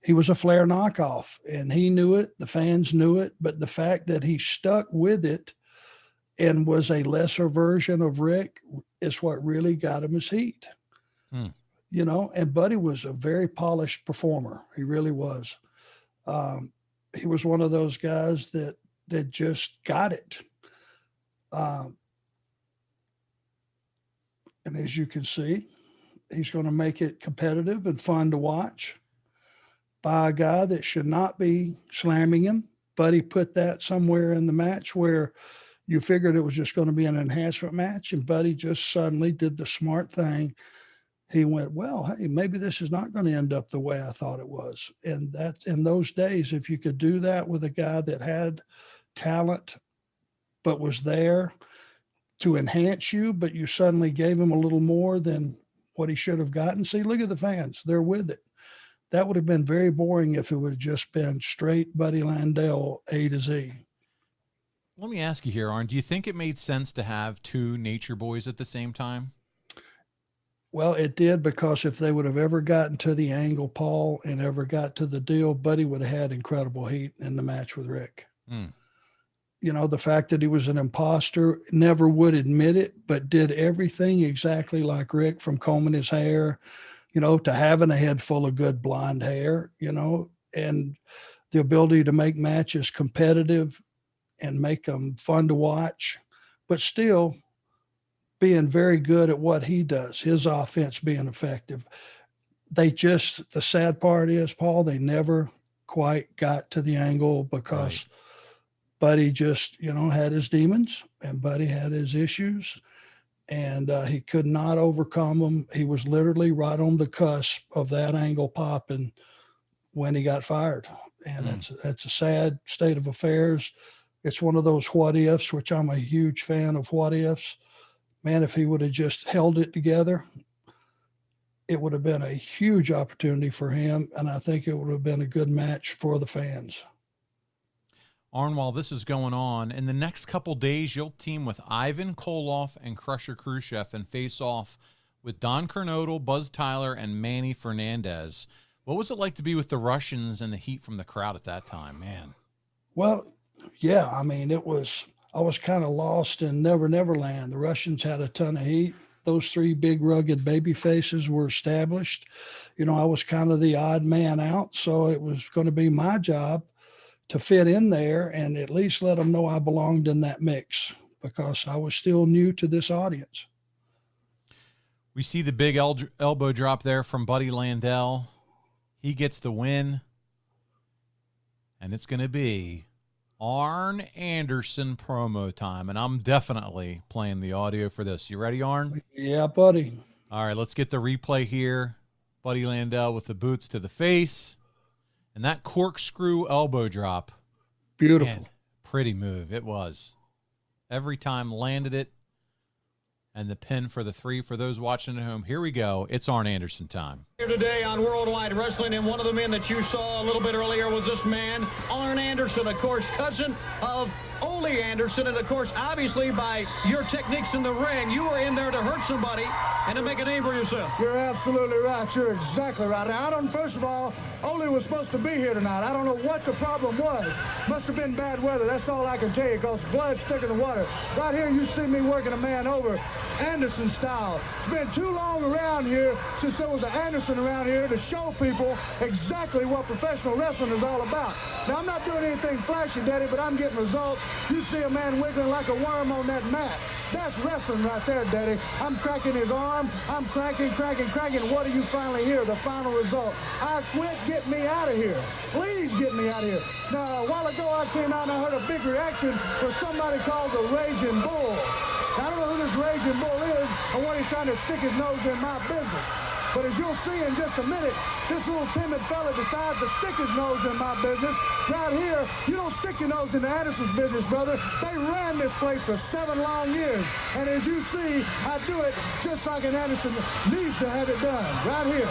Speaker 3: he was a Flair knockoff, and he knew it. The fans knew it. But the fact that he stuck with it and was a lesser version of Rick is what really got him his heat. You know, and Buddy was a very polished performer. He really was. He was one of those guys that just got it. And as you can see, he's going to make it competitive and fun to watch by a guy that should not be slamming him. Buddy put that somewhere in the match where you figured it was just going to be an enhancement match, and Buddy just suddenly did the smart thing. He went, well, hey, maybe this is not going to end up the way I thought it was. And that in those days, if you could do that with a guy that had talent but was there to enhance you, but you suddenly gave him a little more than what he should have gotten. See, look at the fans. They're with it. That would have been very boring if it would have just been straight Buddy Landell A to Z.
Speaker 2: Let me ask you here, Arn, do you think it made sense to have 2 Nature Boys at the same time?
Speaker 3: Well, it did, because if they would have ever gotten to the angle, Paul, and ever got to the deal, Buddy would have had incredible heat in the match with Rick. you know, the fact that he was an imposter, never would admit it, but did everything exactly like Rick, from combing his hair, you know, to having a head full of good blonde hair, you know, and the ability to make matches competitive and make them fun to watch, but still being very good at what he does, his offense being effective. The sad part is, Paul, they never quite got to the angle because Buddy just, you know, had his demons, and Buddy had his issues, and he could not overcome them. He was literally right on the cusp of that angle popping when he got fired. And that's a sad state of affairs. It's one of those what ifs, which I'm a huge fan of what ifs. Man, if he would have just held it together, it would have been a huge opportunity for him, and I think it would have been a good match for the fans.
Speaker 2: Arn, while this is going on, in the next couple days, you'll team with Ivan Koloff and Crusher Khrushchev and face off with Don Kernodle, Buzz Tyler, and Manny Fernandez. What was it like to be with the Russians and the heat from the crowd at that time, man?
Speaker 3: Well, yeah, I mean, I was kind of lost in Never Never Land. The Russians had a ton of heat. Those three big rugged baby faces were established. You know, I was kind of the odd man out, so it was going to be my job to fit in there and at least let them know I belonged in that mix, because I was still new to this audience.
Speaker 2: We see the big elbow drop there from Buddy Landell. He gets the win, and it's going to be Arn Anderson promo time, and I'm definitely playing the audio for this. You ready, Arn?
Speaker 3: Yeah, buddy.
Speaker 2: All right, let's get the replay here. Buddy Landell with the boots to the face. And that corkscrew elbow drop.
Speaker 3: Beautiful.
Speaker 2: Man, pretty move. It was. Every time landed it. And the pin for the 3 for those watching at home. Here we go. It's Arn Anderson time.
Speaker 5: Here today on World Wide Wrestling, and one of the men that you saw a little bit earlier was this man, Arn Anderson, of course, cousin of Ole Anderson, and of course, obviously, by your techniques in the ring, you were in there to hurt somebody and to make a name for yourself.
Speaker 6: You're absolutely right. You're exactly right. Now, first of all, Ole was supposed to be here tonight. I don't know what the problem was. Must have been bad weather. That's all I can tell you, because blood's thick in the water. Right here, you see me working a man over Anderson style. It's been too long around here since there was an Anderson around here to show people exactly what professional wrestling is all about. Now, I'm not doing anything flashy, Daddy, but I'm getting results. You see a man wiggling like a worm on that mat. That's wrestling right there, Daddy. I'm cracking his arm. I'm cracking. What do you finally hear? The final result. I quit. Get me out of here. Please get me out of here. Now, a while ago, I came out and I heard a big reaction for somebody called the Raging Bull. Now, I don't know who this Raging Bull is or what he's trying to stick his nose in my business. But as you'll see in just a minute, this little timid fella decides to stick his nose in my business. Right here, you don't stick your nose into Anderson's business, brother. They ran this place for 7 long years. And as you see, I do it just like an Anderson needs to have it done. Right here.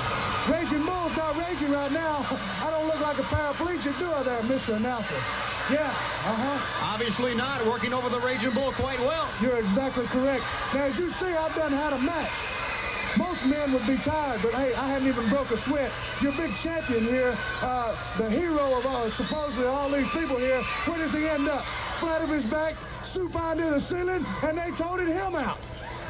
Speaker 6: Raging Bull's not raging right now. I don't look like a paraplegic, do I there, Mr. Announcer? Yeah,
Speaker 5: Obviously not. Working over the Raging Bull quite well.
Speaker 6: You're exactly correct. Now, as you see, I've done had a match. Most men would be tired, but hey, I haven't even broke a sweat. Your big champion here, the hero of supposedly all these people here, where does he end up? Flat of his back, supine to the ceiling, and they toted him out.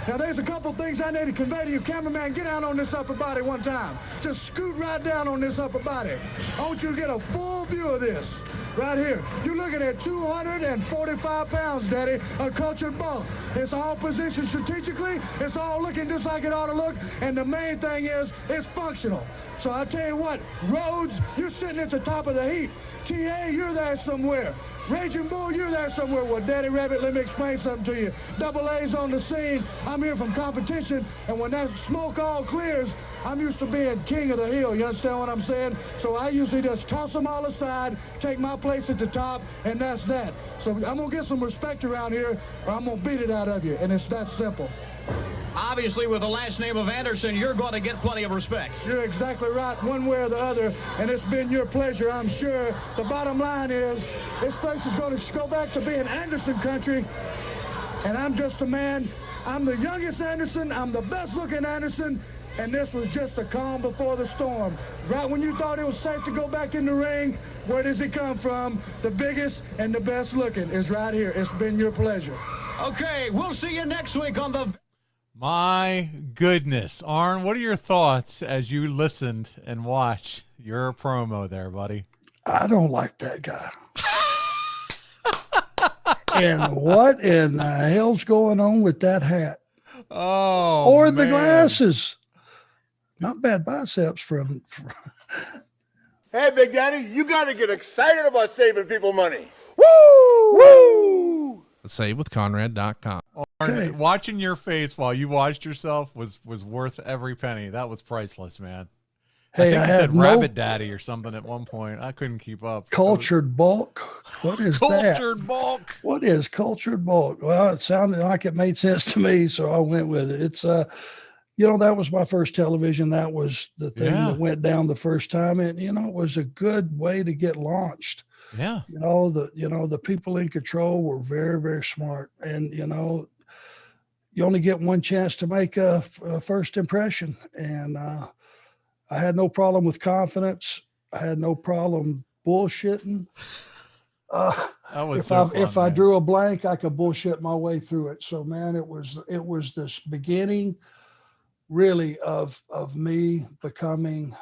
Speaker 6: Now, there's a couple things I need to convey to you. Cameraman, get down on this upper body one time. Just scoot right down on this upper body. I want you to get a full view of this. Right here. You're looking at 245 pounds, Daddy, a cultured bulk. It's all positioned strategically. It's all looking just like it ought to look. And the main thing is, it's functional. So I tell you what, Rhodes, you're sitting at the top of the heap. TA, you're there somewhere. Raging Bull, you're there somewhere. Well, Daddy Rabbit, let me explain something to you. Double A's on the scene. I'm here from competition, and when that smoke all clears, I'm used to being king of the hill. You understand what I'm saying? So I usually just toss them all aside, take my place at the top, and that's that. So I'm going to get some respect around here, or I'm going to beat it out of you, and it's that simple.
Speaker 5: Obviously, with the last name of Anderson, you're going to get plenty of respect.
Speaker 6: You're exactly right, one way or the other, and it's been your pleasure, I'm sure. The bottom line is, this place is going to go back to being Anderson country, and I'm just a man. I'm the youngest Anderson. I'm the best-looking Anderson. And this was just the calm before the storm. Right when you thought it was safe to go back in the ring, where does it come from? The biggest and the best looking is right here. It's been your pleasure.
Speaker 5: Okay, we'll see you next week on the...
Speaker 2: My goodness. Arn, what are your thoughts as you listened and watched your promo there, buddy?
Speaker 3: I don't like that guy. And what in the hell's going on with that hat?
Speaker 2: Oh,
Speaker 3: or the
Speaker 2: man.
Speaker 3: glasses. Not bad biceps from
Speaker 8: Hey, Big Daddy, you got to get excited about saving people money. Woo! Woo!
Speaker 1: SaveWithConrad.com.
Speaker 2: Arn, watching your face while you watched yourself was worth every penny. That was priceless, man.
Speaker 3: Hey,
Speaker 2: I think
Speaker 3: I
Speaker 2: you
Speaker 3: had
Speaker 2: said
Speaker 3: no
Speaker 2: Rabbit Daddy or something at one point. I couldn't keep up.
Speaker 3: cultured bulk. What is that?
Speaker 2: Cultured bulk.
Speaker 3: What is cultured bulk? Well, it sounded like it made sense to me, so I went with it. It's that was my first television. That was the thing that went down the first time, and it was a good way to get launched.
Speaker 2: Yeah.
Speaker 3: The people in control were very, very smart, and you only get one chance to make a first impression, and I had no problem with confidence. I had no problem bullshitting. If I drew a blank, I could bullshit my way through it. So, man, it was this beginning, really, of me becoming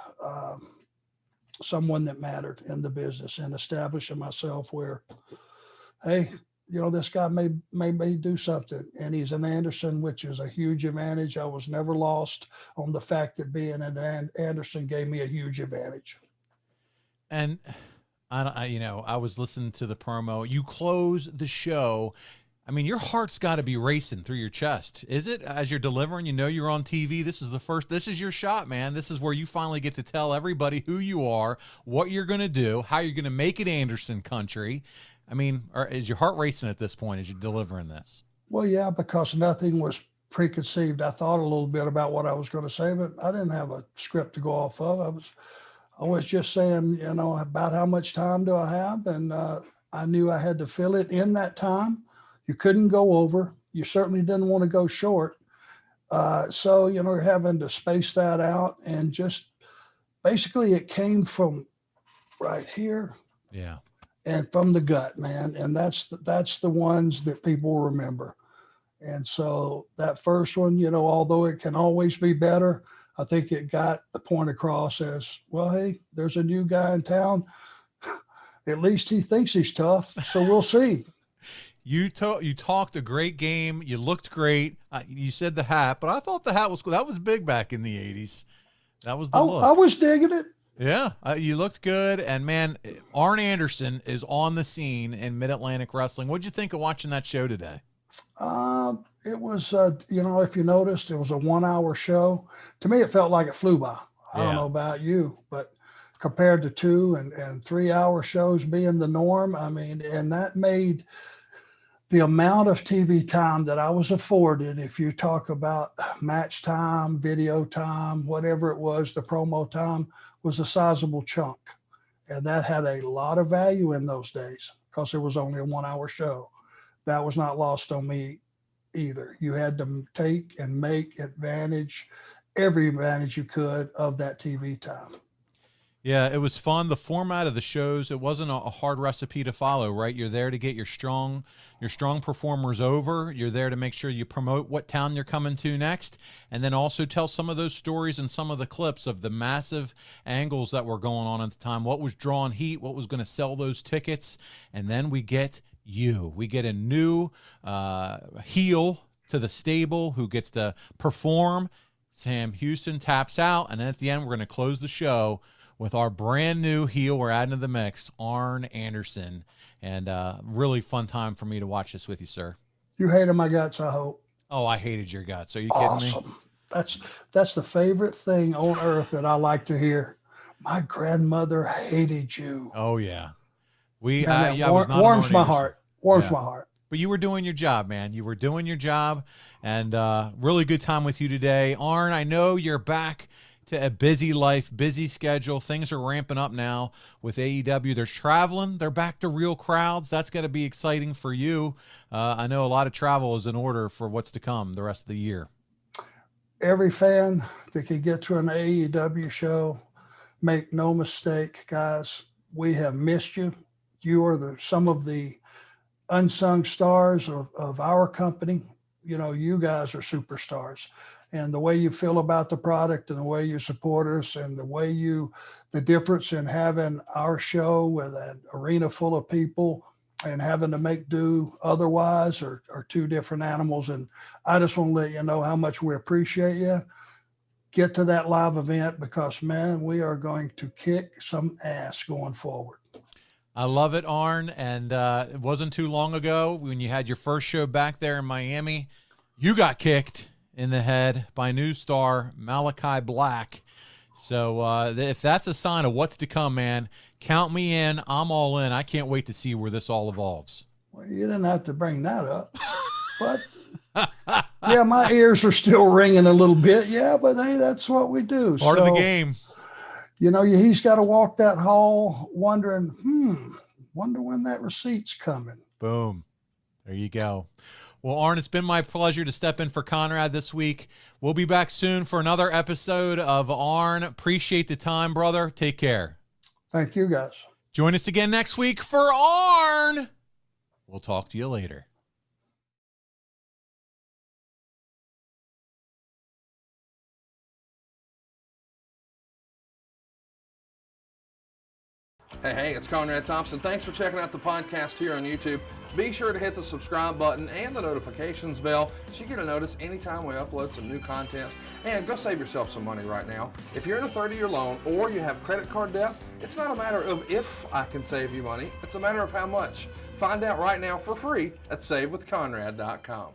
Speaker 3: someone that mattered in the business and establishing myself where, hey, this guy may do something, and he's an Anderson, which is a huge advantage. I was never lost on the fact that being an Anderson gave me a huge advantage.
Speaker 2: And I was listening to the promo. You close the show. I mean, your heart's got to be racing through your chest. Is it, as you're delivering? You're on TV. This is your shot, man. This is where you finally get to tell everybody who you are, what you're going to do, how you're going to make it Anderson country. I mean, is your heart racing at this point as you're delivering this?
Speaker 3: Well, yeah, because nothing was preconceived. I thought a little bit about what I was going to say, but I didn't have a script to go off of. I was just saying, about how much time do I have? And I knew I had to fill it in that time. You couldn't go over. You certainly didn't want to go short. So, having to space that out, and just basically it came from right here.
Speaker 2: Yeah.
Speaker 3: And from the gut, man. And that's the ones that people remember. And so that first one, although it can always be better, I think it got the point across as, well, hey, there's a new guy in town. At least he thinks he's tough. So we'll see.
Speaker 2: You talked a great game. You looked great. You said the hat, but I thought the hat was cool. That was big back in the 80s. That was the look.
Speaker 3: I was digging it.
Speaker 2: Yeah, you looked good. And, man, Arn Anderson is on the scene in Mid-Atlantic Wrestling. What'd you think of watching that show today?
Speaker 3: It was, if you noticed, it was a 1 hour show. To me, it felt like it flew by. I don't know about you, but compared to 2 and 3 hour shows being the norm, I mean, and that made the amount of TV time that I was afforded, if you talk about match time, video time, whatever it was, the promo time, was a sizable chunk. And that had a lot of value in those days because it was only a 1 hour show. That was not lost on me either. You had to take and make every advantage you could of that TV time.
Speaker 2: Yeah, it was fun. The format of the shows, it wasn't a hard recipe to follow, right? You're there to get your strong performers over. You're there to make sure you promote what town you're coming to next, and then also tell some of those stories and some of the clips of the massive angles that were going on at the time, what was drawing heat, what was going to sell those tickets, and then we get a new heel to the stable who gets to perform. Sam Houston taps out, and then at the end, we're going to close the show with our brand new heel we're adding to the mix, Arn Anderson. And really fun time for me to watch this with you, sir.
Speaker 3: You hated my guts, I hope.
Speaker 2: Oh, I hated your guts. Are you kidding me?
Speaker 3: That's the favorite thing on earth that I like to hear. My grandmother hated you.
Speaker 2: Oh, yeah.
Speaker 3: Warms my heart. Warms my heart.
Speaker 2: But you were doing your job, man. You were doing your job, and really good time with you today. Arn, I know you're back to a busy life, busy schedule. Things are ramping up now with AEW. They're traveling. They're back to real crowds. That's got to be exciting for you. I know a lot of travel is in order for what's to come the rest of the year.
Speaker 3: every fan that can get to an AEW show, make no mistake, guys, we have missed you. You are some of the unsung stars of our company. You know, you guys are superstars. And the way you feel about the product and the way you support us and the difference in having our show with an arena full of people and having to make do otherwise are two different animals. And I just want to let you know how much we appreciate you. Get to that live event because, man, we are going to kick some ass going forward.
Speaker 2: I love it, Arn. And it wasn't too long ago when you had your first show back there in Miami, you got kicked in the head by new star Malachi Black. So if that's a sign of what's to come, man, count me in. I'm all in. I can't wait to see where this all evolves.
Speaker 3: Well, you didn't have to bring that up. But, yeah, my ears are still ringing a little bit. Yeah, but, hey, that's what we do.
Speaker 2: Part of the game.
Speaker 3: You know, he's got to walk that hall wondering, wonder when that receipt's coming.
Speaker 2: Boom. There you go. Well, Arn, it's been my pleasure to step in for Conrad this week. We'll be back soon for another episode of Arn. Appreciate the time, brother. Take care.
Speaker 3: Thank you, guys.
Speaker 2: Join us again next week for Arn. We'll talk to you later.
Speaker 1: Hey, it's Conrad Thompson. Thanks for checking out the podcast here on YouTube. Be sure to hit the subscribe button and the notifications bell so you get a notice anytime we upload some new content. And go save yourself some money right now. If you're in a 30-year loan or you have credit card debt, it's not a matter of if I can save you money. It's a matter of how much. Find out right now for free at SaveWithConrad.com.